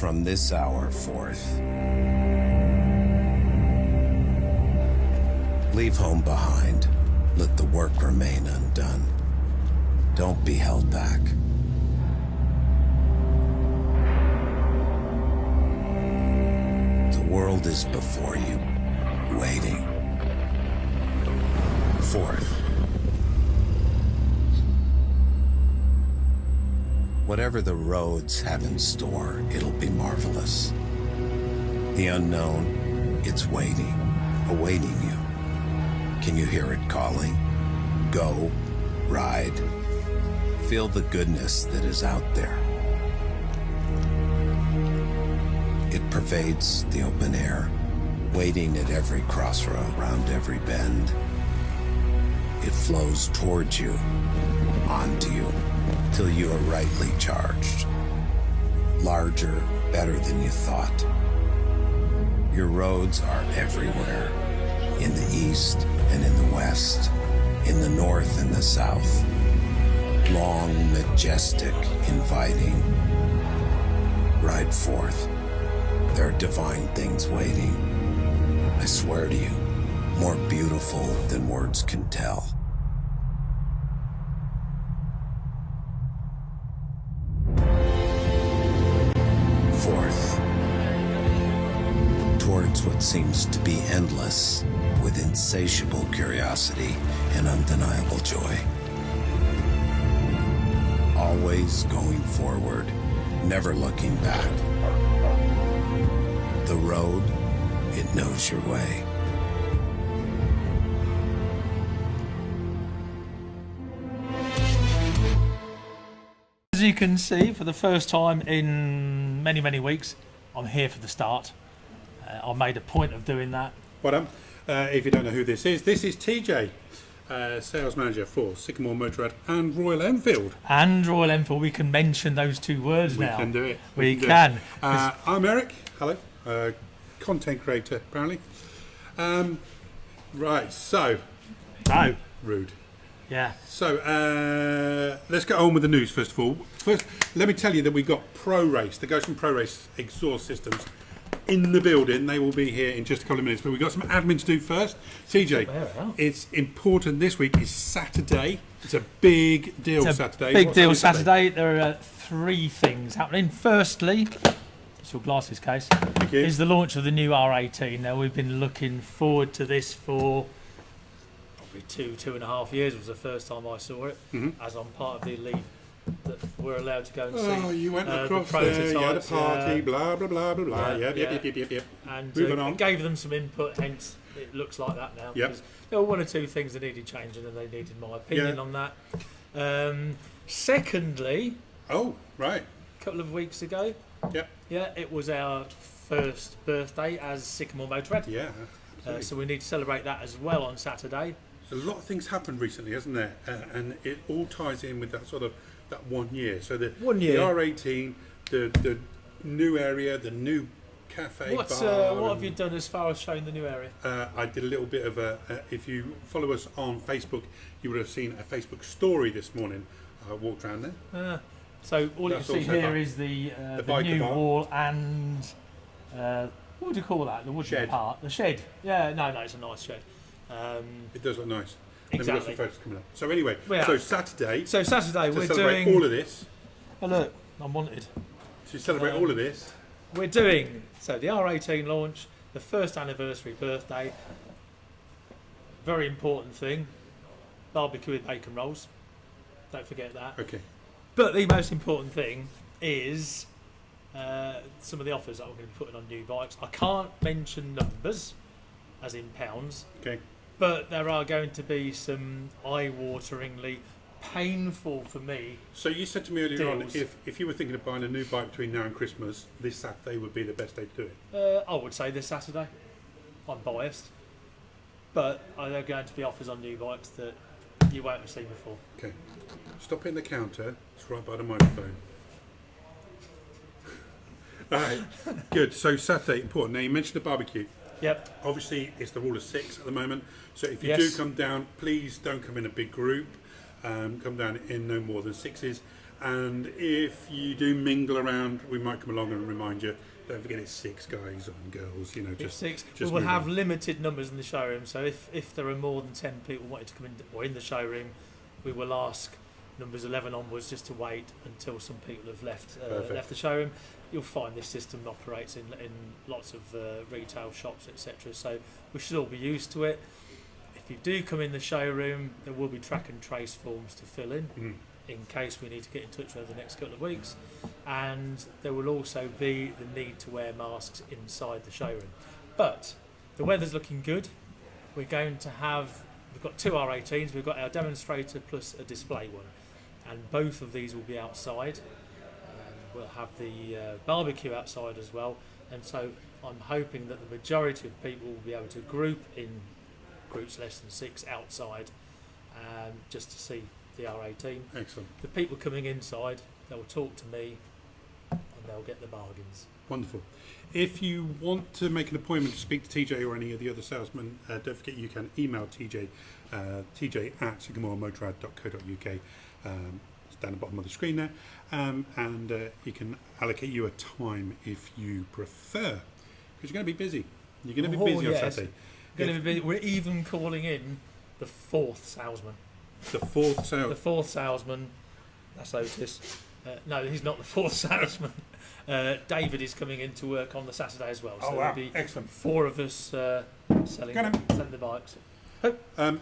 From this hour forth, leave home behind. Let the work remain undone. Don't be held back. The world is before you, waiting. Forth. Whatever the roads have in store, it'll be marvelous. The unknown, it's waiting, awaiting you. Can you hear it calling? Go, ride, feel the goodness that is out there. It pervades the open air, waiting at every crossroad, around every bend. It flows towards you, onto you, till you are rightly charged. Larger, better than you thought. Your roads are everywhere, in the east and in the west, in the north and the south. Long, majestic, inviting. Ride forth. There are divine things waiting. I swear to you, more beautiful than words can tell. Forth. Towards what seems to be endless, with insatiable curiosity and undeniable joy. Always going forward, never looking back. The road, it knows your way. As you can see, for the first time in many, many weeks, I'm here for the start. I made a point of doing that. Well done. If you don't know who this is TJ, sales manager for Sycamore Motorrad and Royal Enfield. And Royal Enfield, we can mention those two words now. We can do it. We can. I'm Eric. Hello. Content creator, apparently. Right, so. No. Rude. Yeah. So, let's get on with the news first of all. First, let me tell you that we've got Pro Race, the Ghost and Pro Race exhaust systems in the building. They will be here in just a couple of minutes, but we've got some admin to do first. TJ, it's important this week is Saturday. It's a big deal Saturday. Big deal Saturday. There are three things happening. Firstly, it's your glasses case, is the launch of the new R18. Now, we've been looking forward to this for probably 2.5 years. Was the first time I saw it, as I'm part of the elite that we're allowed to go and see. Oh, you went across there, you had a party, blah, blah, blah, blah, blah. Yep. And moving on. Gave them some input, hence it looks like that now. Yep. There were one or two things that needed changing, and they needed my opinion on that. Secondly, oh, right, a couple of weeks ago, it was our first birthday as Sycamore Motorrad. Yeah, so we need to celebrate that as well on Saturday. A lot of things happened recently, hasn't there? And it all ties in with that sort of that 1 year. So the 1 year, the R18, the new area, the new cafe, bar. What have you done as far as showing the new area? I did a little bit of a. If you follow us on Facebook, you would have seen a Facebook story this morning. I walked around there. So all you can see here is the new wall and what would you call that? The wooden part, the shed. Yeah, no, it's a nice shed. It does look nice. Exactly. Then we've got some photos coming up. So anyway, Saturday. So Saturday we're celebrate doing all of this. Oh look, I'm wanted. To celebrate all of this, we're doing the R18 launch, the first anniversary birthday. Very important thing, barbecue with bacon rolls. Don't forget that. Okay. But the most important thing is some of the offers that we're going to be putting on new bikes. I can't mention numbers, as in pounds. Okay. But there are going to be some eye-wateringly painful for me. So you said to me earlier on, if you were thinking of buying a new bike between now and Christmas, this Saturday would be the best day to do it. I would say this Saturday. I'm biased, but there are going to be offers on new bikes that you won't have seen before. Okay. Stop in the counter. It's right by the microphone. All right. Good. So Saturday, important. Now you mentioned the barbecue. Yep. Obviously, it's the rule of 6 at the moment. So if you do come down, please don't come in a big group. Come down in no more than 6s. And if you do mingle around, we might come along and remind you. Don't forget it's 6 guys and girls. You know, It's just 6. Just We will move have on. limited numbers in the showroom. So if there are more than 10 people wanting to come in or in the showroom, we will ask numbers 11 onwards just to wait until some people have left the showroom. You'll find this system operates in lots of retail shops, etc. So we should all be used to it. If you do come in the showroom, there will be track and trace forms to fill in case we need to get in touch over the next couple of weeks. And there will also be the need to wear masks inside the showroom. But the weather's looking good. We're going to have, we've got 2 R18s, we've got our demonstrator plus a display one. And both of these will be outside. We'll have the barbecue outside as well. And so I'm hoping that the majority of people will be able to group in groups less than 6 outside just to see the R18. Excellent. The people coming inside, they'll talk to me and they'll get the bargains. Wonderful. If you want to make an appointment to speak to TJ or any of the other salesmen, don't forget you can email TJ, tj@sycamoremotorrad.co.uk. It's down the bottom of the screen there. And he can allocate you a time if you prefer. Because you're going to be busy. You're going to be busy on Saturday. We're even calling in the 4th salesman. The 4th salesman. The 4th salesman, that's Otis. No, he's not the 4th salesman. David is coming in to work on the Saturday as well. So there'll be excellent. 4 of us selling the bikes.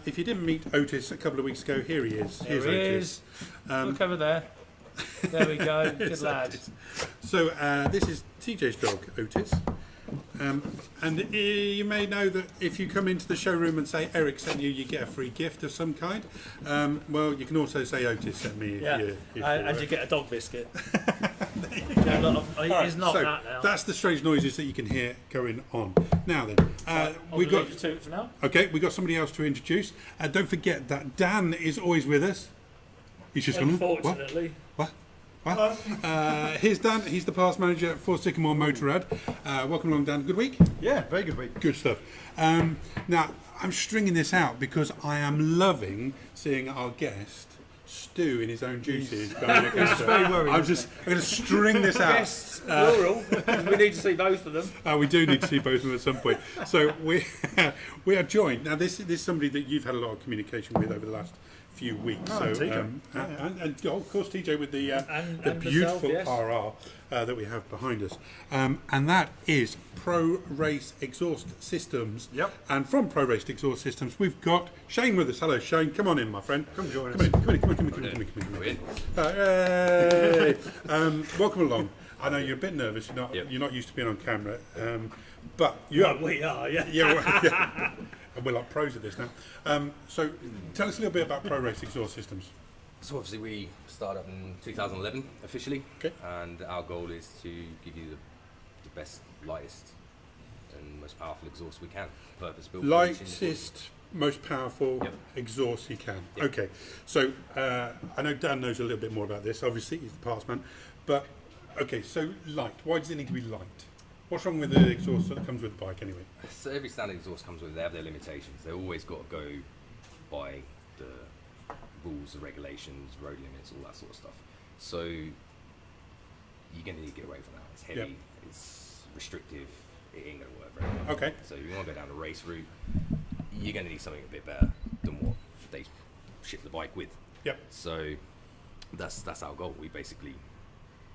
If you didn't meet Otis a couple of weeks ago, here he is. Here's Otis. Look over there. There we go. Good lad. Otis. So this is TJ's dog, Otis. And you may know that if you come into the showroom and say Eric sent you, you get a free gift of some kind. Well, you can also say Otis sent me. And you get a dog biscuit. He's not so that now. that's the strange noises that you can hear going on. Now then, we got leave you to it for now. Okay, we got somebody else to introduce. Don't forget that Dan is always with us. He's just Unfortunately. What? Here's Dan. He's the parts manager for Sycamore Motorrad. Welcome along, Dan. Good week? Yeah, very good week. Good stuff. Now, I'm stringing this out because I am loving seeing our guest stew in his own juices. He's very worried. I'm going to string this out. Yes, plural. We need to see both of them. We do need to see both of them at some point. So we are joined. Now, this is somebody that you've had a lot of communication with over the last few weeks. TJ. And of course TJ with the beautiful myself, yes. RR that we have behind us, and that is Pro Race Exhaust Systems. Yep. And from Pro Race Exhaust Systems, we've got Shane with us. Hello, Shane. Come on in, my friend. Come join us. Come in. Hey. Welcome along. I know you're a bit nervous. You're not used to being on camera, but you are. We are. Yeah. Yeah. And we're like pros at this now. So tell us a little bit about Pro Race Exhaust Systems. So obviously we started up in 2011 officially, Okay. and our goal is to give you the best, lightest and most powerful exhaust we can, purpose built. Lightest, most powerful Yep. exhaust you can. Yep. Okay, so I know Dan knows a little bit more about this, obviously, he's the parts man, but okay, so light, why does it need to be light? What's wrong with the exhaust that comes with the bike anyway? So every standard exhaust comes with, they have their limitations. They always got to go by the rules, the regulations, road limits, all that sort of stuff. So you're going to need to get away from that. It's heavy, Yep. it's restrictive, it ain't going to work very well. Okay. So if you want to go down the race route, you're going to need something a bit better than what they ship the bike with. Yep. So that's our goal. We basically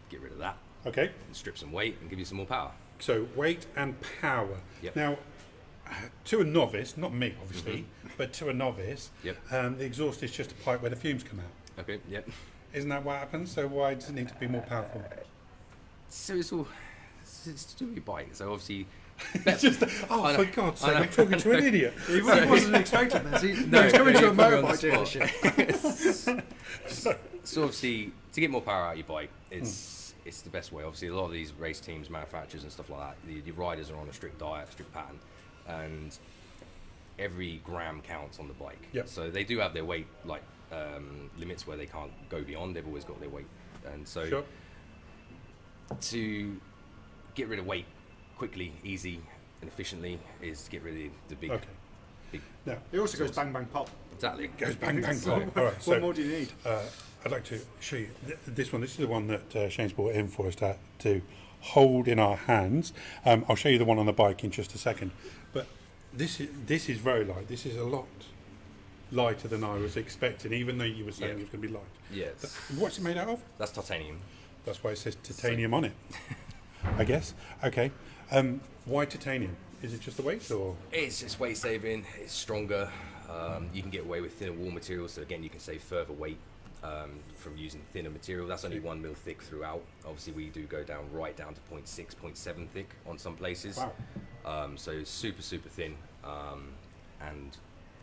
get rid of that, Okay, strip some weight, and give you some more power. so weight and power. Yep. Now, to a novice, not me obviously, but to a novice, Yep. The exhaust is just a pipe where the fumes come out. Okay. Yep. Isn't that what happens? So why does it need to be more powerful? So it's to do with your bike. So obviously. It's just, I know, for God's sake, I know. I'm talking to an idiot. He wasn't expecting this. He's coming to a motorbike dealership. So obviously, to get more power out of your bike, it's the best way. Obviously, a lot of these race teams, manufacturers and stuff like that, the riders are on a strict diet, strict pattern, and every gram counts on the bike. Yep. So they do have their weight limits where they can't go beyond. They've always got their weight, and so Sure. to get rid of weight quickly, easy, and efficiently is to get rid of the big. Okay. big Now, It also goes bang bang pop Exactly. It goes bang, bang, bang. All right, What more do you need? I'd like to show you this one. This is the one that Shane's brought in for us to hold in our hands. I'll show you the one on the bike in just a second. But this is very light. This is a lot lighter than I was expecting, even though you were saying it was going to be light. Yes. What's it made out of? That's titanium. That's why it says titanium on it, I guess. Okay. Why titanium? Is it just the weight, or? It's weight saving. It's stronger. You can get away with thinner wall material, so again, you can save further weight from using thinner material. That's only 1 mil thick throughout. Obviously, we do go down to 0.6, 0.7 thick on some places. Wow. So it's super thin, and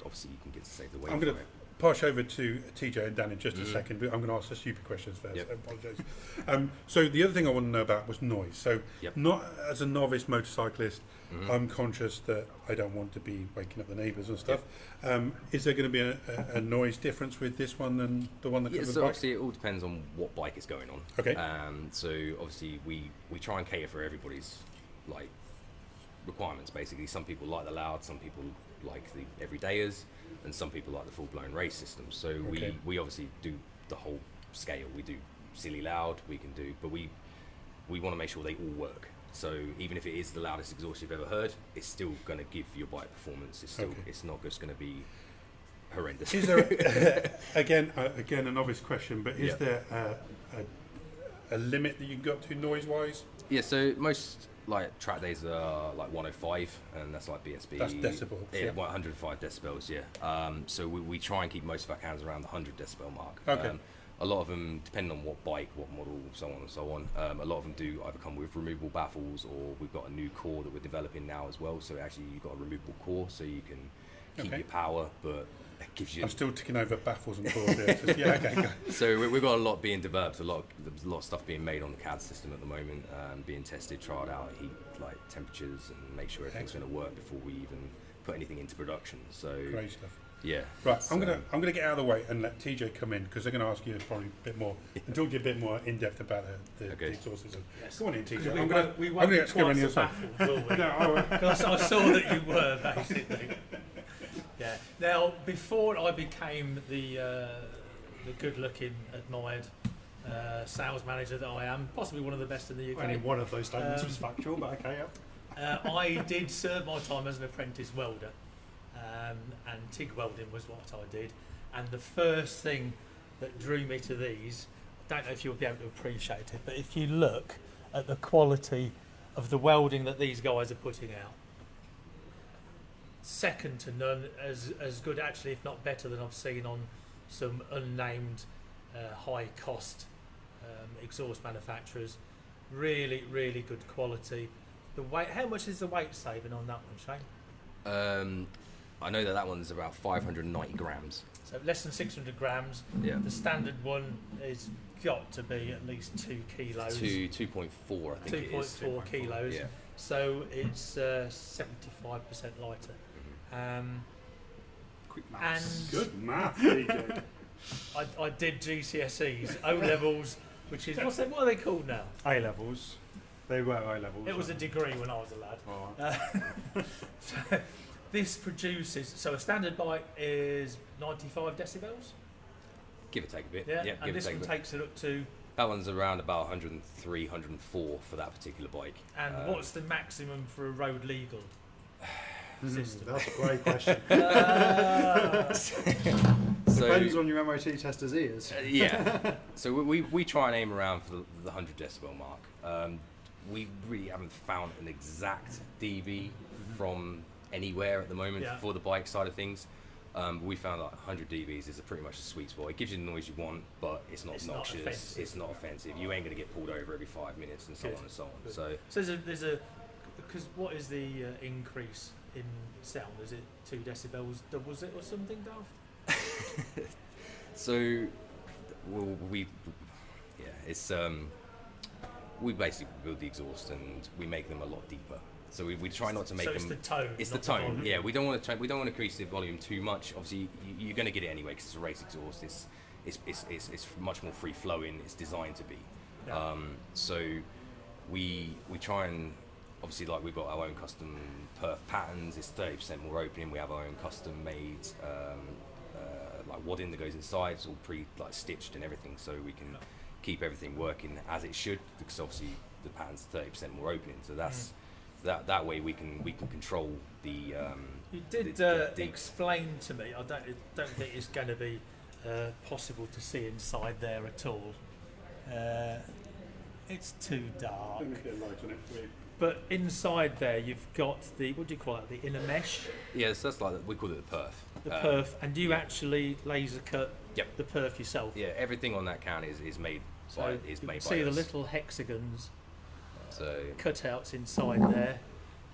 obviously you can get to save the weight. I'm going to pass over to TJ and Dan in just a second, but I'm going to ask the stupid questions first. Yep. I apologise. So the other thing I want to know about was noise. So not as a novice motorcyclist, I'm conscious that I don't want to be waking up the neighbours and stuff. Is there going to be a noise difference with this one than the one that comes with the bike? Obviously it all depends on what bike is going on. Okay. So obviously we try and cater for everybody's like requirements. Basically, some people like the loud, some people like the everydayers, and some people like the full-blown race system. So we obviously do the whole scale. We do silly loud, we can do, but we want to make sure they all work. So even if it is the loudest exhaust you've ever heard, it's still going to give your bike performance. It's still it's not just going to be horrendous. Is there again a novice question, but is there a limit that you can go up to noise-wise? Yeah. So most like track days are like 105, and that's like BSB. That's decibels. Yeah, 105 decibels. Yeah. So we try and keep most of our cans around the 100 decibel mark. Okay. A lot of them, depending on what bike, what model, so on and so on. A lot of them do either come with removable baffles, or we've got a new core that we're developing now as well. So actually, you've got a removable core, so you can keep your power, but it gives you. I'm still ticking over baffles and cores here. Go. So we've got a lot being developed, there's a lot of stuff being made on the CAD system at the moment, being tested, trialed out at heat, like temperatures, and make sure everything's going to work before we even put anything into production. So Great stuff. Yeah. Right, I'm gonna get out of the way and let TJ come in, because they're going to ask you probably a bit more and talk to you a bit more in depth about the exhaust system. Yes. Go on in, TJ. We I'm won't going be to go on quite your so side. baffled, will we? No, Because I saw that you were, basically. Yeah. Now, before I became the good-looking, admired sales manager that I am, possibly one of the best in the UK. Only one of those statements was factual, but okay, yeah. I did serve my time as an apprentice welder, and TIG welding was what I did. And the first thing that drew me to these, I don't know if you'll be able to appreciate it, but if you look at the quality of the welding that these guys are putting out, second to none, as good actually, if not better, than I've seen on some unnamed high-cost exhaust manufacturers. Really, really good quality. The weight. How much is the weight saving on that one, Shane? I know that one's about 590 grams. So less than 600 grams. Yeah. The standard one is got to be at least 2 kilos. 2.4, I think it is. 2.4 kilos. Yeah. So it's 75% lighter. Quick maths. And good math, TJ. I did GCSEs, O levels, which is what are they called now? A levels. They were A levels. It was a degree when I was a lad. Oh. So this produces. So a standard bike is 95 decibels. Give or take a bit. Yeah. Give And or this take one a bit. takes it up to. That one's around about 103, 104 for that particular bike. And what's the maximum for a road legal system? That's a great question. So, Depends on your MOT tester's ears. yeah. So we try and aim around for the 100 decibel mark. We really haven't found an exact dB from anywhere at the moment for the bike side of things. We found like 100 dBs is pretty much the sweet spot. It gives you the noise you want, but it's not obnoxious. It's not offensive. You ain't going to get pulled over every 5 minutes and so on and so on. Good. So there's a because what is the increase in sound? Is it 2 decibels? Doubles it or something, Dave? So it's we basically build the exhaust and we make them a lot deeper. So we try not to make them. It's the tone. It's the tone. Yeah, we don't want to increase the volume too much. Obviously, you're going to get it anyway because it's a race exhaust. It's much more free flowing. It's designed to be. Yeah. So we try and obviously like we've got our own custom perf patterns. It's 30% more opening. We have our own custom made wadding that goes inside. It's all stitched and everything, so we can keep everything working as it should, because obviously the pattern's 30% more opening, so that's that way we can control the. You did explain to me. I don't think it's going to be possible to see inside there at all. It's too dark. Let me get a light on it for you. But inside there, you've got the, what do you call it? The inner mesh. Yes, that's we call it the perf. The perf, and you actually laser cut the perf yourself. Yeah, everything on that can is made by you can by see us. the little hexagons So cutouts inside there,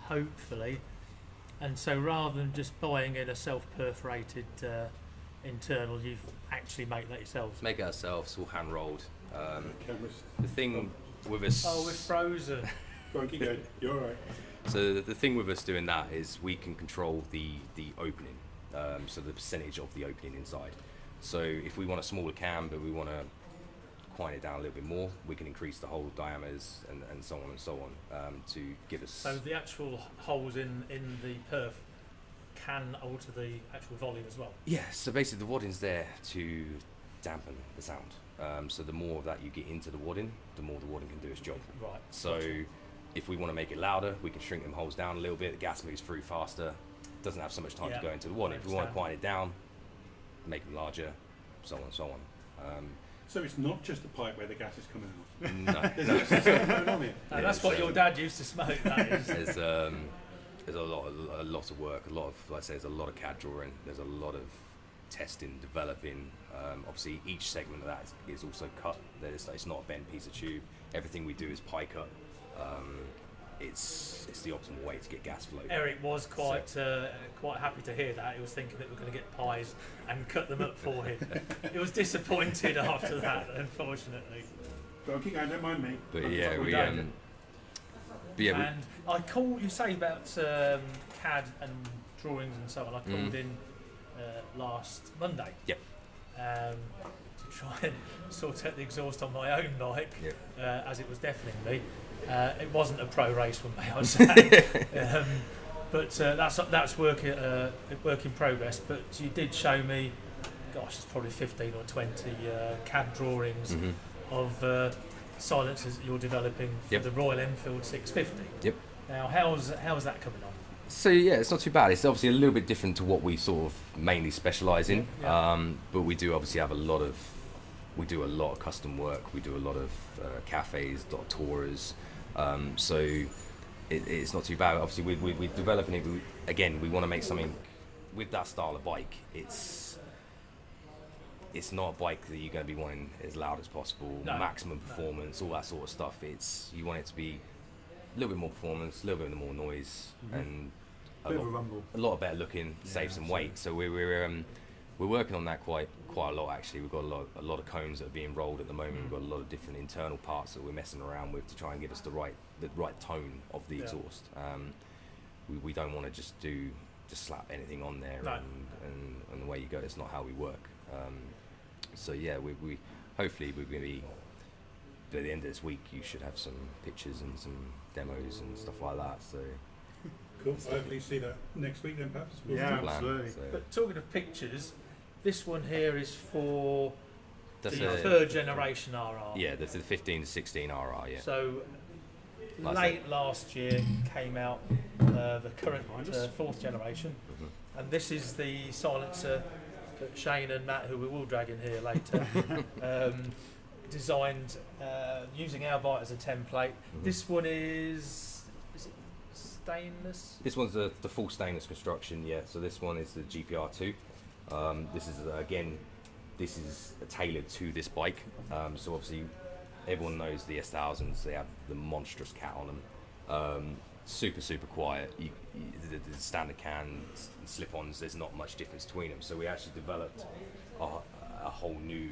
hopefully. And so rather than just buying in a self-perforated internal, you've actually made that yourselves. make it ourselves, all hand rolled. Cameras. The thing with us. Oh, we're frozen. Go on, keep going. You're all right. So the thing with us doing that is we can control the opening, so the percentage of the opening inside. So if we want a smaller can, but we want to quiet it down a little bit more, we can increase the hole diameters and so on and so on to give us. So the actual holes in the perf can alter the actual volume as well. Yeah. So basically, the wadding's there to dampen the sound. So the more of that you get into the wadding, the more the wadding can do its job. Right. So Gotcha. if we want to make it louder, we can shrink them holes down a little bit. The gas moves through faster. Doesn't have so much time to go into the wadding. If we want to quiet it down, make them larger, so on and so on. So it's not just the pipe where the gas is coming out. No, There's something going on here. And that's what your dad used to smoke. That is. there's a lot of work. A lot of, like I say, there's a lot of CAD drawing. There's a lot of testing, developing. Obviously, each segment of that is also cut. It's not a bent piece of tube. Everything we do is pie cut. It's the optimal way to get gas flow. Eric was quite happy to hear that. He was thinking that we're going to get pies and cut them up for him. He was disappointed after that, unfortunately. Go on, keep going. Don't mind me. But yeah, we we. don't. And I called, you say about CAD and drawings and so on. I called in last Monday. Yep. To try and sort out the exhaust on my own bike, as it was deafening me. It wasn't a pro race for me, I'd say. But that's work in progress. But you did show me, gosh, it's probably 15 or 20 CAD drawings of silencers that you're developing for the Royal Enfield 650. Yep. Now, how's that coming on? So yeah, it's not too bad. It's obviously a little bit different to what we sort of mainly specialise in, but we do obviously have a lot of custom work. We do a lot of cafes, tours. So it's not too bad. Obviously, we're developing it. We want to make something with that style of bike. It's not a bike that you're going to be wanting as loud as possible, maximum performance, all that sort of stuff. You want it to be a little bit more performance, a little bit more noise, and a lot better looking, save some weight. So we're working on that quite a lot actually. We've got a lot of cones that are being rolled at the moment. We've got a lot of different internal parts that we're messing around with to try and give us the right tone of the exhaust. We don't want to just slap anything on there and away you go. It's not how we work. So yeah, we hopefully we're going to be, by the end of this week you should have some pictures and some demos and stuff like that. So Cool. Hopefully see that next week then, perhaps. Yeah, plan. absolutely. So But talking of pictures, this one here is for that's the third generation RR. Yeah, that's the 15 to 16 RR. Yeah. So Like late last year came out the current fourth generation, and this is the silencer that Shane and Matt, who we will drag in here later, designed using 𝗟𝗶𝘃𝗏 as a template. This one is it stainless? This one's the full stainless construction, yeah. So this one is the GPR2. This is tailored to this bike. So obviously, everyone knows the S1000s. They have the monstrous cat on them. Super quiet. The standard cans and slip-ons. There's not much difference between them. So we actually developed a whole new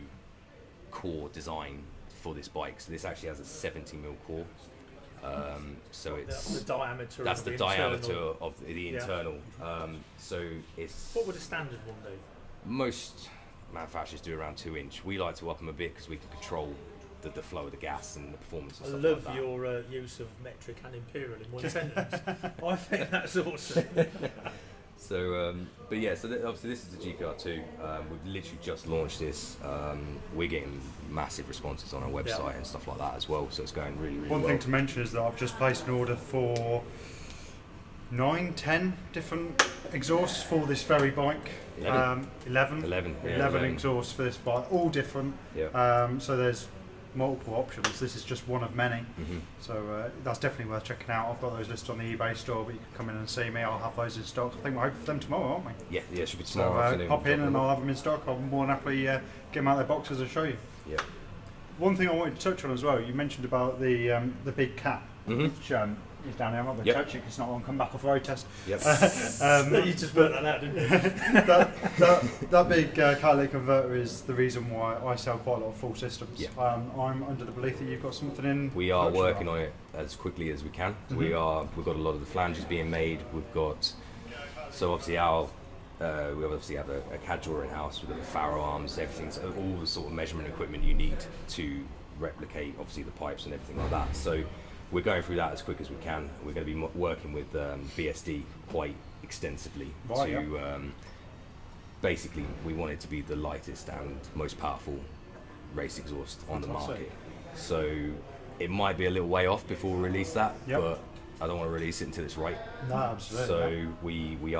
core design for this bike. So this actually has a 70mm core. So it's the diameter. that's of the diameter of the internal. So it's. What would a standard one do? Most manufacturers do around 2 inch. We like to up them a bit because we can control the flow of the gas and the performance and I stuff love like that. your use of metric and imperial in one sentence. I think that's awesome. But yeah, so obviously this is the 𝗟𝗶𝘃 we've literally just launched this. We're getting massive responses on our website and stuff like that as well, so it's going really, really well. One thing to mention is that I've just placed an order for 9-10 different exhausts for this very bike. 11 exhausts for this bike, all different. So there's multiple options. This is just one of many. So that's definitely worth checking out. I've got those listed on the eBay store, but you can come in and see me. I'll have those in stock. I think we're hoping for them tomorrow, aren't we? Yeah, it should be tomorrow afternoon. Pop in and I'll have them in stock. I'll more than happily get them out of their boxes and show you. Yeah. One thing I wanted to touch on as well, you mentioned about the big cat, which is down here. I'm not going to touch it because it's not going to come back off road test. You just worked that out, didn't you? that big catalytic converter is the reason why I sell quite a lot of full systems. I'm under the belief that you've got something in. We are working on it as quickly as we can. We've got a lot of the flanges being made. We've got obviously we obviously have a CAD drawer in house. We've got the Faro arms, everything, so all the sort of measurement equipment you need to replicate obviously the pipes and everything like that. So we're going through that as quick as we can. We're going to be working with BSD quite extensively basically we want it to be the lightest and most powerful race exhaust on the market. So it might be a little way off before we release that, but I don't want to release it until it's right. No, absolutely. So we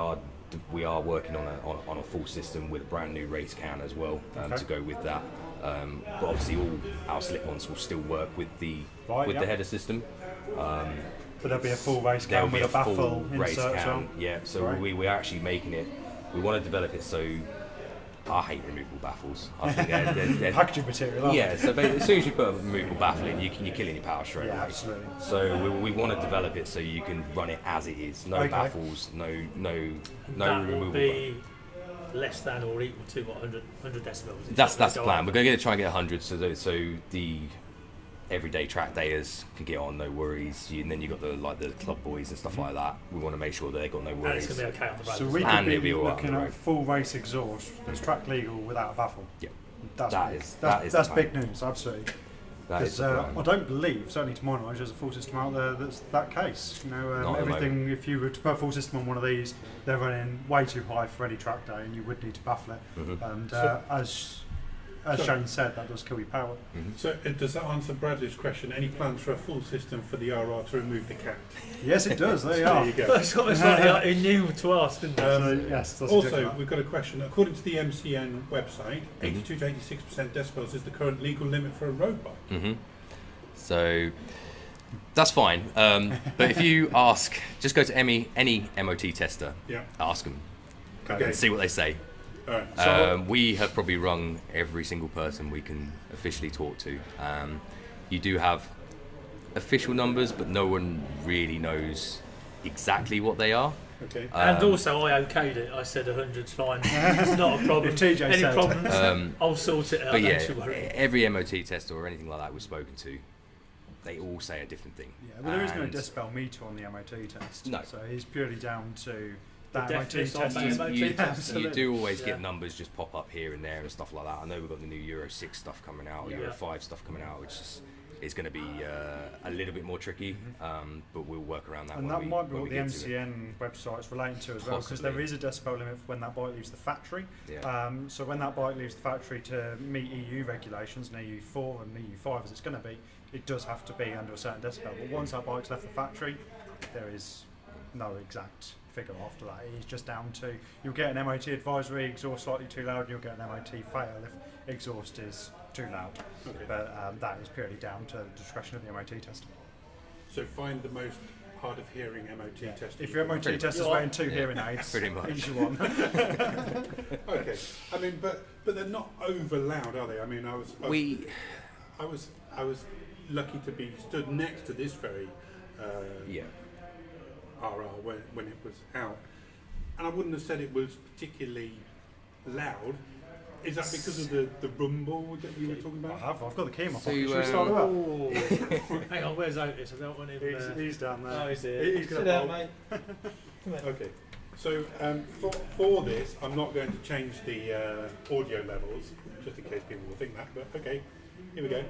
are working on a full system with a brand new race can as well to go with that. But obviously all our slip-ons will still work with the header system. But there'll be a full race can with a baffle insert as well. Yeah, so we're actually making it. We want to develop it so. I hate removable baffles. I think they're packaging material. So as soon as you put a removable baffle in, you're killing your power straight away. Absolutely. So we want to develop it so you can run it as it is. No baffles, no removable. Be less than or equal to 100 decibels. That's the plan. We're going to try and get 100, so the everyday track dayers can get on, no worries. And then you got the club boys and stuff like that. We want to make sure that they got no worries. And it's going to be okay on the road. So we could be looking at full race exhaust that's track legal without a baffle. Yeah, that's big news. Absolutely. Because I don't believe, certainly to my knowledge, there's a full system out there that's that case. You know, everything. If you were to put a full system on one of these, they're running way too high for any track day, and you would need to baffle it. And as Shane said, that does kill your power. So does that answer Bradley's question? Any plans for a full system for the RR to remove the cat? Yes, it does. There you are. There you go. It's almost like he knew to ask, didn't he? Yes. Also, we've got a question. According to the MCN website, 82 to 86% decibels is the current legal limit for a road bike. So that's fine. But if you ask, just go to any MOT tester, ask them, and see what they say. Right. We have probably rung every single person we can officially talk to. You do have official numbers, but no one really knows exactly what they are. Okay. And also, I okayed it. I said 100's fine. It's not a problem. If TJ Any said. problems, I'll sort it out. But Don't you worry. every MOT tester or anything like that we've spoken to, they all say a different thing. Yeah, well, there is no decibel meter on the MOT test. No. So it's purely down to that The MOT deafness of test. the MOT You do always get numbers just pop up here and there and stuff like that. I know we've got the new Euro 6 stuff coming out, Euro 5 stuff coming out, which is going to be a little bit more tricky, but we'll work around that. And that might be what the MCN website's relating to as well, because there is a decibel limit when that bike leaves the factory. So when that bike leaves the factory to meet EU regulations, and EU4 and EU5 as it's going to be, it does have to be under a certain decibel. But once that bike's left the factory, there is no exact figure after that. It's just down to, you'll get an MOT advisory, exhaust slightly too loud, and you'll get an MOT fail if exhaust is too loud. But that is purely down to the discretion of the MOT tester. So find the most hard of hearing MOT tester. If your MOT tester's wearing 2 hearing aids, pretty much. easy one. Okay. I mean, but they're not over loud, are they? I mean, I was lucky to be stood next to this very RR when it was out, and I wouldn't have said it was particularly loud. Is that because of the rumble that you were talking about? I've got the key in my So, pocket. Should we start it up? Hang on, where's Otis? I don't want him. He's down there. Oh, he's here. He's Sit gonna down, bolt. mate. Come here. Okay. So for this, I'm not going to change the audio levels, just in case people will think that. But okay, here we go.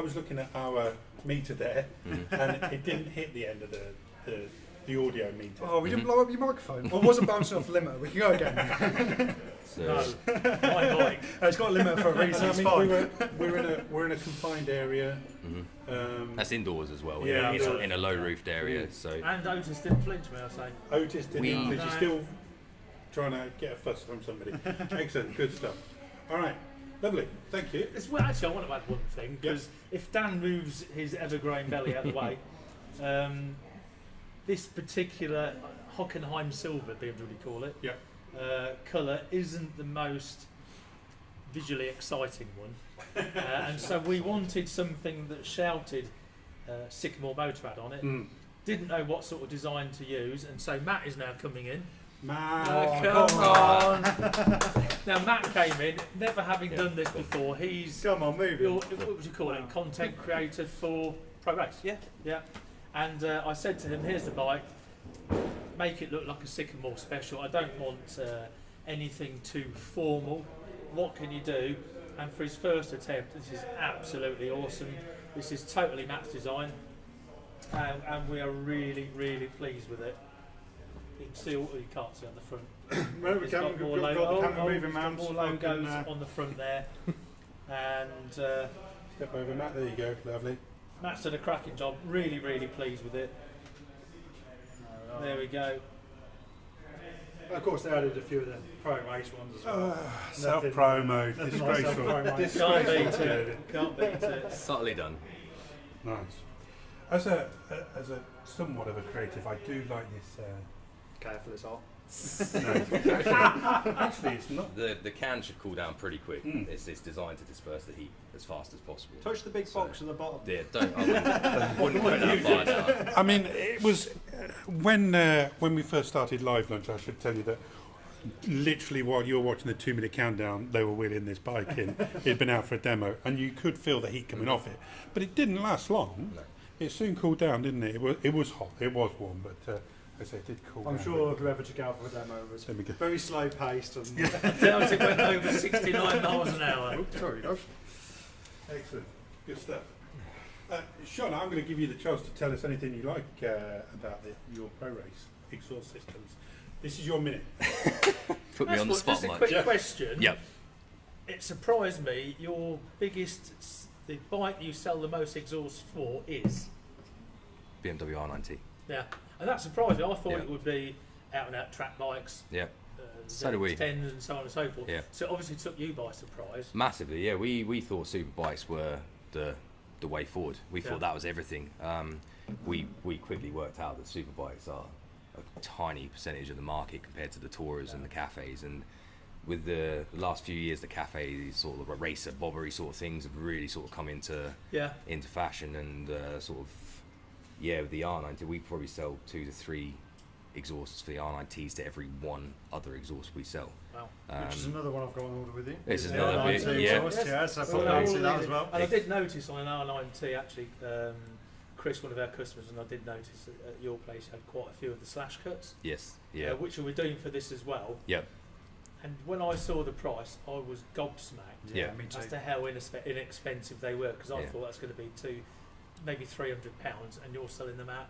was looking at our meter there, and it didn't hit the end of the audio meter. Oh, we didn't blow up your microphone. Well, it wasn't bouncing off the limiter. We can go again. No, my mic. It's got a limiter for a reason. It's fine. We're in a confined area. That's indoors as well. Yeah, It's indoors. in a low roofed area. So And Otis didn't flinch, may I say. Otis didn't, We- because you're still trying to get a fuss from somebody. Excellent, good stuff. All right, lovely, thank you. Well, actually, I want to add one thing, because if Dan moves his ever-growing belly out of the way, this particular 𝗿𝗂𝗵𝘂𝗍𝗂, BMW call it, Yep. colour isn't the most visually exciting one. And so we wanted something that shouted Sycamore Motorrad on it. Didn't know what sort of design to use, and so Matt is now coming in. Matt, Come on! Now Matt came in, never having done this before. He's Come on, move your, it. what would you call it? Content creator for Pro Race. Yeah. Yeah. And I said to him, "Here's the bike. Make it look like a Sycamore special. I don't want anything too formal. What can you do?" And for his first attempt, this is absolutely awesome. This is totally Matt's design, and we are really, really pleased with it. You can see, you can't see on the front. Well, we It's can, got we've more got logo- the camera oh, moving it's got mounts. more logos on the front there, and step over, Matt. There you go, lovely. Matt's done a cracking job. Really, really pleased with it. There we go. Of course, they added a few of the pro race ones as well. Self-promo, nothing like disgraceful. self-promo. Can't beat Disgraceful. it. Can't beat it. subtly done. Nice. As a somewhat of a creative, I do like this. Careful, it's hot. No, actually, it's not. The can should cool down pretty quick. It's designed to disperse the heat as fast as possible. Touch the big box at the bottom. Yeah, I wouldn't put that far down. I mean, it was when we first started live lunch. I should tell you that literally while you were watching the 2-minute countdown, they were wheeling this bike in. It'd been out for a demo, and you could feel the heat coming off it, but it didn't last long. No. It soon cooled down, didn't it? It was hot. It was warm, but as I say, it did cool down. I'm sure whoever took out for the demo was There we go. very slow paced and It went over 69 miles an hour. sorry, Josh. Excellent, good stuff. Sean, I'm going to give you the chance to tell us anything you like about your Pro Race exhaust systems. This is your minute. Put me on the spot, Just a Mike. quick question. Yep. It surprised me. Your the bike you sell the most exhaust for is. BMW R9T. Yeah, and that surprised me. I thought Yeah. it would be out and out track bikes. Yeah. So do we. ZX10s and so on and so forth. Yeah. So it obviously took you by surprise. Massively, yeah. We thought superbikes were the way forward. We thought that was everything. We quickly worked out that superbikes are a tiny percentage of the market compared to the Tourers and the cafes. And with the last few years, the cafe sort of a racer bobbery sort of things have really sort of come into fashion, and sort of with the R9T, we probably sell 2 to 3 exhausts for the R9Ts to every one other exhaust we sell. Wow. Which is another one I've got on order with you. This is Yeah, another bit, R9T yeah. exhaust, yeah, so I Well, thought all see that of as it. well. And I did notice on an R9T actually, Chris, one of our customers, and I did notice that at your place had quite a few of the slash cuts, Yes, yeah. which we're doing for this as well. Yep. And when I saw the price, I was gobsmacked Yeah. Me too. as to how inexpensive they were, because I Yeah. thought that's going to be maybe £300, and you're selling them at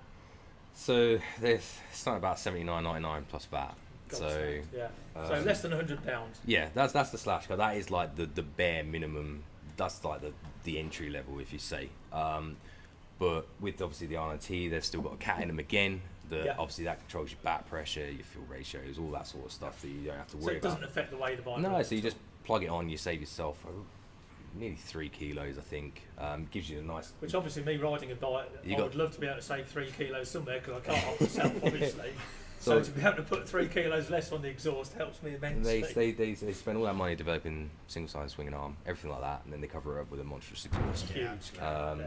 So they're starting about $79.99 plus VAT. So gobsmacked. Yeah, so less than £100. yeah, that's the slash car. That is like the bare minimum. That's like the entry level, if you say. But with obviously the R9T, they've still got a cat in them again. Obviously that controls your back pressure, your fuel ratios, all that sort of stuff that you don't have to So worry it doesn't about. affect the way the bike No, runs so you at all. just plug it on, you save yourself nearly 3 kilos, I think. Gives you a nice. Which obviously me riding a bike, You I got- would love to be able to save 3 kilos somewhere, because I can't help myself, obviously. So- So to be able to put 3 kilos less on the exhaust helps me immensely. They spend all that money developing single side swinging arm, everything like that, and then they cover it up with a monstrous exhaust. Huge.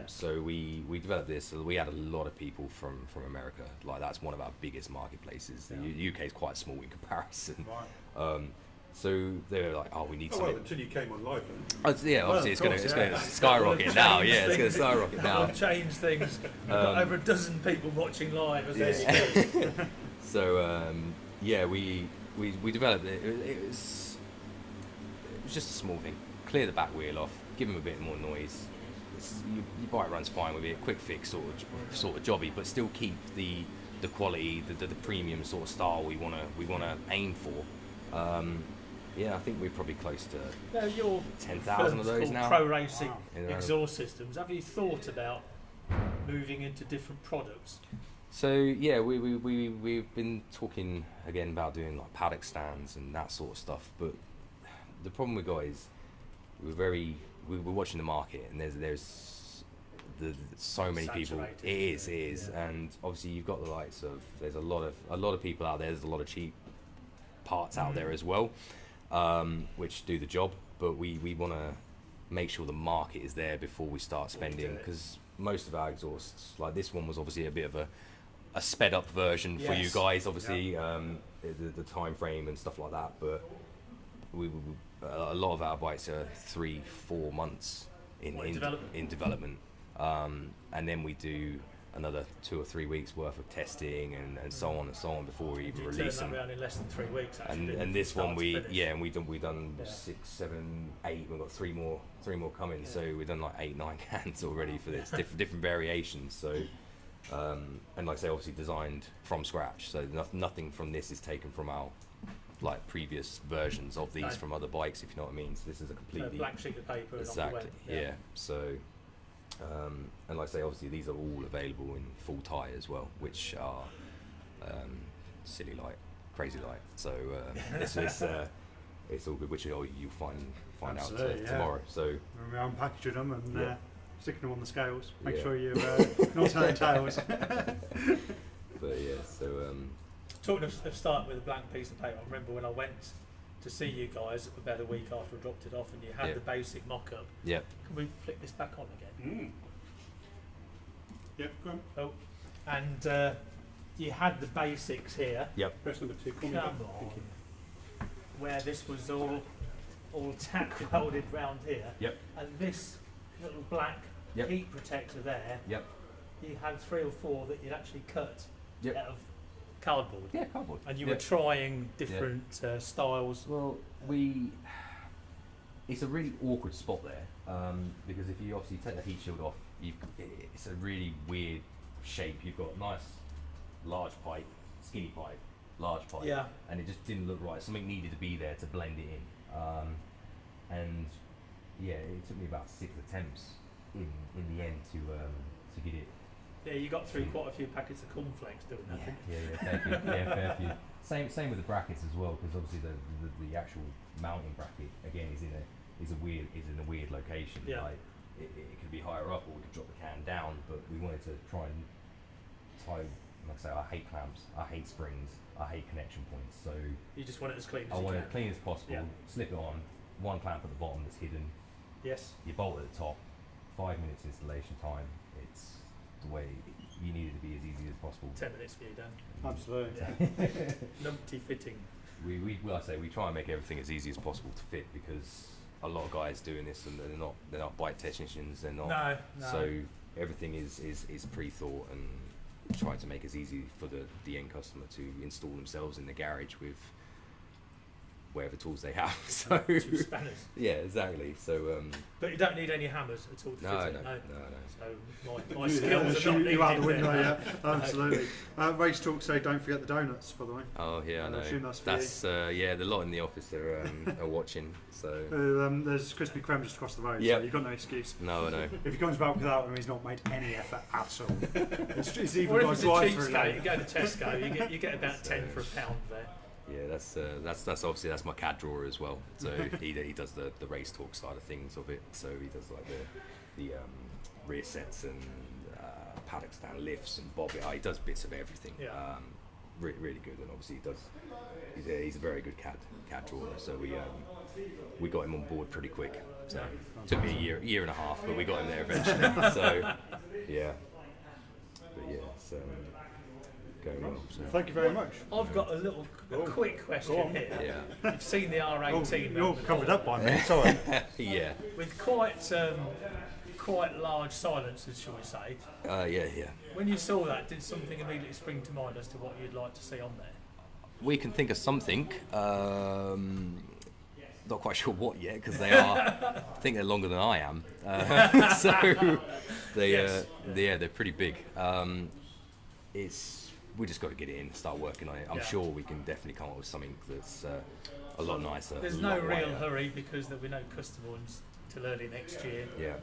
So we developed this. So we had a lot of people from America. Like that's one of our biggest marketplaces. The UK is quite small in comparison. Right. So they were like, "Oh, we need Oh, well, something." until you came on live. Yeah, obviously of it's course, going yeah. to skyrocket now. Change Yeah, it's going to things. skyrocket now. I've changed things. We've got over a dozen people watching live as they speak. So we developed it. It was just a small thing. Clear the back wheel off, give them a bit more noise. your bike runs fine with it, quick fix sort of jobby, but still keep the quality, the premium sort of style we wanna aim for. Yeah, I think we're probably close to Now, your 10,000 of those now. Pro Racing You know. exhaust systems. Have you thought about moving into different products? So yeah, we've been talking again about doing like paddock stands and that sort of stuff. But the problem we got is we're watching the market, and there's so many people. Saturated. It is, and obviously you've got the likes of there's a lot of people out there. There's a lot of cheap parts out there as well, which do the job. But we want to make sure the market is there before we start spending, because most of our exhausts, like this one, was obviously a bit of a sped up version for you guys, obviously, the time frame and stuff like that. But a lot of our bikes are 3-4 months in development, and then we do another 2 or 3 weeks worth of testing and so on and so on before we even release them. Around in less than 3 weeks. Actually, And this one and we've done 6, 7, 8. We've got three more coming. So we've done like 8, 9 cans already for this different variations. So and like I say, obviously designed from scratch. So nothing from this is taken from our like previous versions of these from other bikes, if you know what I mean. So this is a completely blank sheet of paper. exactly. Yeah. So. And like I say, obviously these are all available in full tyre as well, which are silly light, crazy light. So it's all good, which you'll find out tomorrow. So we're unpackaging them and sticking them on the scales. Make Yeah. sure you're not telling tales. but yeah, so Talking of starting with a blank piece of paper, I remember when I went to see you guys about a week after I dropped it off, and you had the basic mock-up. Yep. Can we flick this back on again? Yep, go on. Oh, and you had the basics here. Yep. Press number 2. Call me Come back. on. Thank you. Where this was all tack welded round here. Yep. And this little black Yep. heat protector there, Yep. you had 3 or 4 that you'd actually cut Yep. out of cardboard. Yeah, cardboard. And you were trying different styles. Well, it's a really awkward spot there, because if you obviously take the heat shield off, it's a really weird shape. You've got nice large pipe, skinny pipe, large pipe, and it just didn't look right. Something needed to be there to blend it in, and yeah, it took me about 6 attempts in the end to get it. Yeah, you got through quite a few packets of cornflakes doing that. Fair few. Yeah, fair few. Same with the brackets as well, because obviously the actual mounting bracket again is in a weird location. Yeah. Like it could be higher up, or we could drop the can down. But we wanted to try and tie, like I say, I hate clamps, I hate springs, I hate connection points. So You just want it as clean as I you want can. it clean as possible. Yeah. Slip it on, one clamp at the bottom that's hidden. Yes. You bolt at the top. 5 minutes installation time. It's the way you need it to be as easy as possible. 10 minutes for you, Dan. Absolutely. Numpty fitting. We try and make everything as easy as possible to fit, because a lot of guys doing this and they're not bike technicians. They're not. No. So everything is pre-thought and try to make it as easy for the end customer to install themselves in the garage with whatever tools they have. So 2 spanners. yeah, exactly. So But you don't need any hammers at all to no. fit it. So my Yeah, skills are shoot not you out the needed window, there. yeah, absolutely. Race Talk say don't forget the donuts, by the way. oh yeah, I know. assume that's for Yeah, the lot in the office are watching. So There's 𝗿𝗵𝘃𝗃 just across the road, Yep. so you've got no excuse. no, I know. If he comes back without them, he's not made any effort at all. It's even Or if got it's a drive through cheapskate, you lane. go to Tesco, you get about 10 for £1 there. Yeah, that's obviously that's my CAD drawer as well. So he does the race talk side of things of it. So he does like the rear sets and paddock stand lifts and bob. He does bits of everything. Yeah. Really good, and obviously he's a very good CAD drawer. So we got him on board pretty quick. So it took me a year and a half, but we got him there eventually. So yeah, but yeah, it's going well. So. Thank you very much. I've got a quick question here. Yeah. You've seen the R18 You're before, covered up by me, sorry. Yeah. with quite large silencers, shall we say. Yeah. When you saw that, did something immediately spring to mind as to what you'd like to see on there? We can think of something. not quite sure what yet because they are. I think they're longer than I am. So they're pretty big. We just got to get it in and start working on it. I'm sure we can definitely come up with something that's a lot nicer. There's no real hurry because there'll be no customer ones till early next year. Yeah.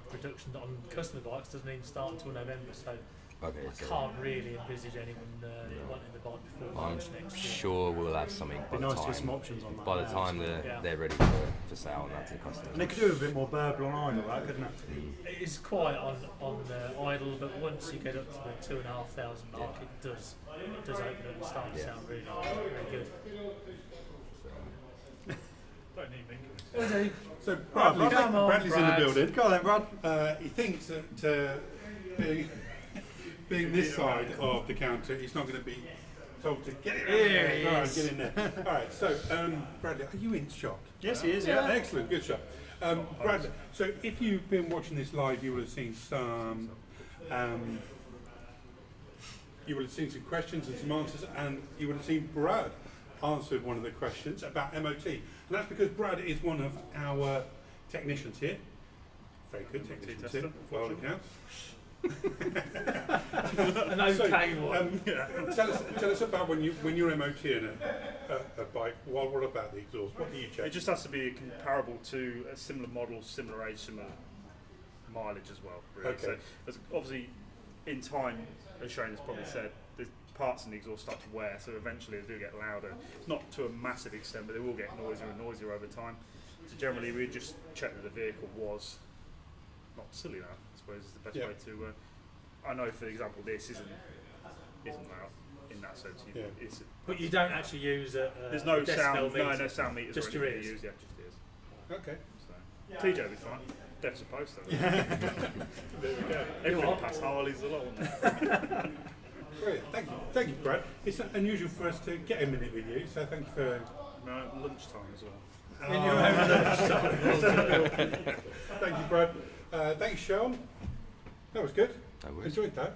Production on customer bikes doesn't even start until November, so I so can't really envisage anyone wanting the bike before March next year. Sure we'll have something by the time, some options on that. by the time they're ready for sale and that to the customers. And they could do a bit more burble on idle, that couldn't it? It is quite on idle, but once you get up to the 2,500 mark, it does open up and start to sound really good. Don't need me. So Bradley's in the building. Go on then, Brad. He thinks that being this side of the counter, he's not going to be told to get in there. All right, get in there. All right, so Bradley, are you in shot? Yes, he is. Yeah, excellent, good shot. Bradley, so if you've been watching this live, you would have seen some. You would have seen some questions and some answers, and you would have seen Brad answered one of the questions about MOT. And that's because Brad is one of our technicians here. Very good technicians here, well it counts. An okay one. Tell us about when you're MOTing a bike. What about the exhaust? What do you check? It just has to be comparable to a similar model, similar age, similar mileage as well. Really. Okay. So obviously, in time, as Shane has probably said, the parts in the exhaust start to wear, so eventually they do get louder. Not to a massive extent, but they will get noisier and noisier over time. So generally, we just check that the vehicle was not silly enough. I suppose is the best way to. I know, for example, this isn't loud in that sense. But you don't actually use there's no decibel sound, meter. no sound meters. Just or your anything ears. to use, just ears. Okay. So TJ will be fine. Death's supposed to. There we go. Everything past Harley's a lot. Brilliant. Thank you, Brad. It's unusual for us to get a minute with you, so thank you for. No, lunchtime as well. In your own Thank you, Brad. Thank you, Sean. That was good. No worries. Enjoyed that.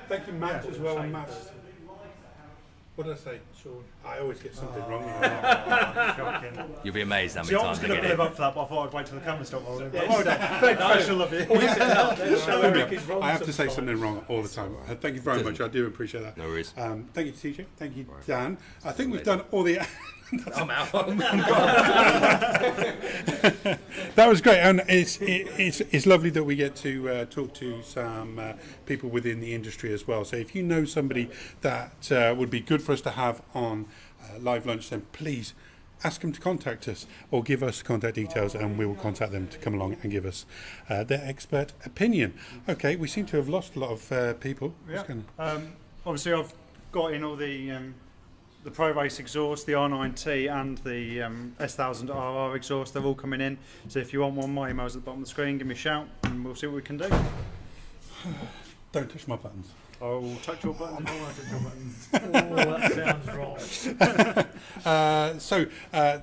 Thank you, Matt, as well. And Matt's. What did I say? Sean. I always get something wrong. You'll be amazed how many See, I times was I going to get live it. up for that, but I thought I'd wait till the camera stopped rolling. Well done. Very professional of you. I have to say something wrong all the time. Thank you very much. I do appreciate that. No worries. Thank you, TJ. Thank you, Dan. I think we've done all the. I'm out. That was great, and it's lovely that we get to talk to some people within the industry as well. So if you know somebody that would be good for us to have on live lunch, then please ask them to contact us or give us contact details, and we will contact them to come along and give us their expert opinion. Okay, we seem to have lost a lot of people. Yeah. Obviously, I've got in all the Pro Race exhaust, the R9T and the S1000RR exhaust. They're all coming in. So if you want one, my email's at the bottom of the screen. Give me a shout and we'll see what we can do. Don't touch my buttons. I'll touch your buttons. That sounds wrong. So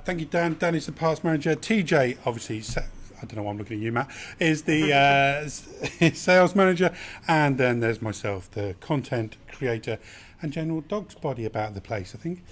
thank you, Dan. Dan is the parts manager. TJ, obviously, I don't know why I'm looking at you, Matt, is the sales manager. And then there's myself, the content creator and general dog's body about the place, I think.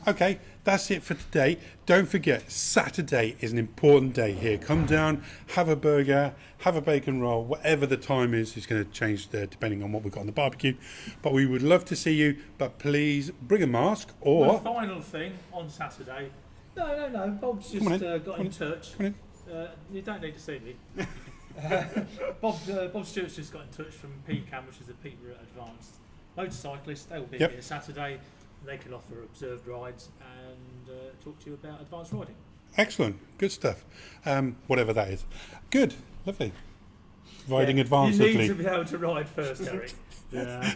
Okay, that's it for today. Don't forget, Saturday is an important day here. Come down, have a burger, have a bacon roll, whatever the time is. It's going to change depending on what we've got on the barbecue. But we would love to see you, but please bring a mask or... One final thing on Saturday. No. Bob's just got in touch. Come on You don't need to see me. Bob Stewart's just got in touch from PCAM, which is the Peterborough Advanced Motorcyclists. They will be here Saturday. They can offer observed rides and talk to you about advanced riding. Excellent, good stuff. Whatever that is. Good, lovely. Riding advancedly. You need to be able to ride first, Eric. Yeah.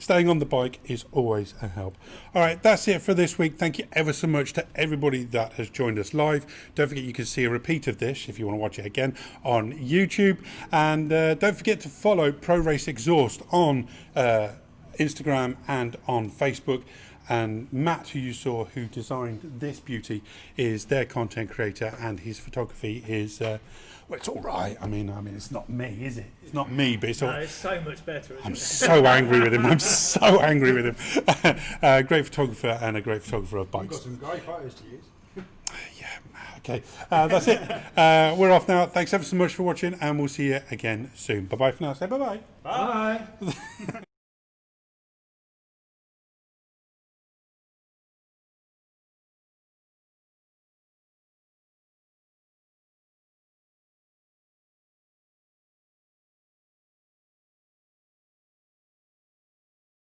Staying on the bike is always a help. All right, that's it for this week. Thank you ever so much to everybody that has joined us live. Don't forget you can see a repeat of this if you want to watch it again on YouTube. And don't forget to follow Pro Race Exhaust on Instagram and on Facebook. And Matt, who you saw, who designed this beauty, is their content creator, and his photography is well, it's all right. I mean, it's not me, is it? It's not me, but it's all. No, it's so much better. I'm so angry with him. I'm so angry with him. Great photographer and a great photographer of bikes. You've got some great photos to use. Okay, that's it. We're off now. Thanks ever so much for watching, and we'll see you again soon. Bye bye for now. Say bye bye. Bye.